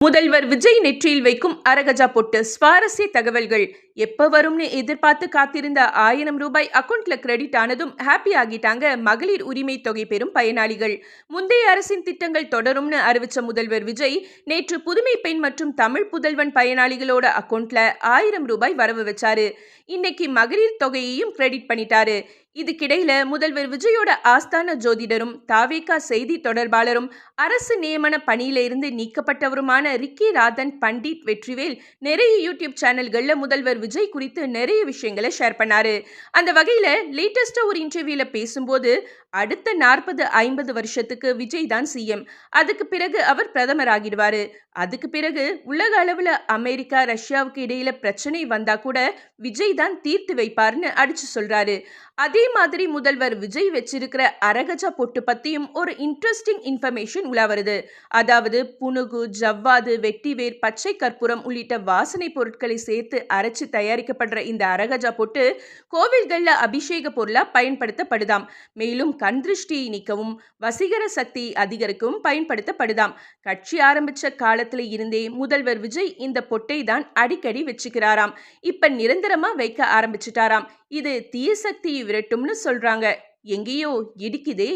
முதல்வர் விஜய் நெற்றியில் வைக்கும் அரகஜா பொட்டு சுவாரஸ்ய தகவல்கள். எப்ப வரும்னு எதிர்பார்த்து காத்திருந்த ரூபாய் 1000 அக்கவுண்ட்ல கிரெடிட் ஆனதும் ஹாப்பி ஆகிட்டாங்க மகளிர் உரிமை தொகை பெறும் பயனாளிகள். முந்தைய அரசின் திட்டங்கள் தொடரும்னு அறிவிச்ச முதல்வர் விஜய் நேற்று புதுமை பெண் மற்றும் தமிழ் புதல்வன் பயனாளிகளோட அக்கவுண்ட்ல ரூபாய் 1000 வரவு வச்சாரு. இன்னைக்கு மகளிர் தொகையையும் கிரெடிட் பண்ணிட்டாரு. இதுக்கிடையில முதல்வர் விஜயோட ஆஸ்தான ஜோதிடரும் தாவேகா செய்தி தொடர்பாளரும் அரசு நியமன பணியில இருந்து நீக்கப்பட்டவருமான ரிக்கி ராதன் பண்டிட் வெற்றிவேல் நிறைய யூடியூப் சேனல்கள்ல முதல்வர் விஜய் குறித்து நிறைய விஷயங்களை ஷேர் பண்ணாரு. அந்த வகையில லேட்டஸ்டா ஒரு இன்டர்வியூல பேசும்போது அடுத்த 40-50 வருஷத்துக்கு விஜய் தான் சிஎம், அதுக்கு பிறகு அவர் பிரதமர் ஆகிடுவாரு, அதுக்கு பிறகு உலக அளவுல அமெரிக்கா ரஷ்யாவுக்கு இடையில பிரச்சனை வந்தா கூட விஜய் தான் தீர்த்து வைப்பார்னு அடிச்சு சொல்றாரு. அதே மாதிரி முதல்வர் விஜய் வச்சிருக்கிற அரகஜா பொட்டு பத்தியும் ஒரு இன்ட்ரெஸ்டிங் இன்ஃபர்மேஷன் உலா வருது. அதாவது புனுகு, ஜவ்வாது, வெட்டிவேர், பச்சை கற்பூரம் உள்ளிட்ட வாசனை பொருட்களை சேர்த்து அரைச்சு தயாரிக்கப்படுற இந்த அரகஜா பொட்டு கோவில்கள்ல அபிஷேக பொருளா பயன்படுத்தப்படுதாம். மேலும் கண் திருஷ்டியை நீக்கவும் வசீகர சக்தி அதிகரிக்கவும் பயன்படுத்தப்படுதாம். கட்சி ஆரம்பிச்ச காலத்துல இருந்தே முதல்வர் விஜய் இந்த பொட்டை தான் அடிக்கடி வச்சுக்கிறாராம். இப்ப நிரந்தரமா வைக்க ஆரம்பிச்சிட்டாராம். இது தீய சக்தியை விரட்டும்னு சொல்றாங்க. எங்கேயோ இடிக்குதே.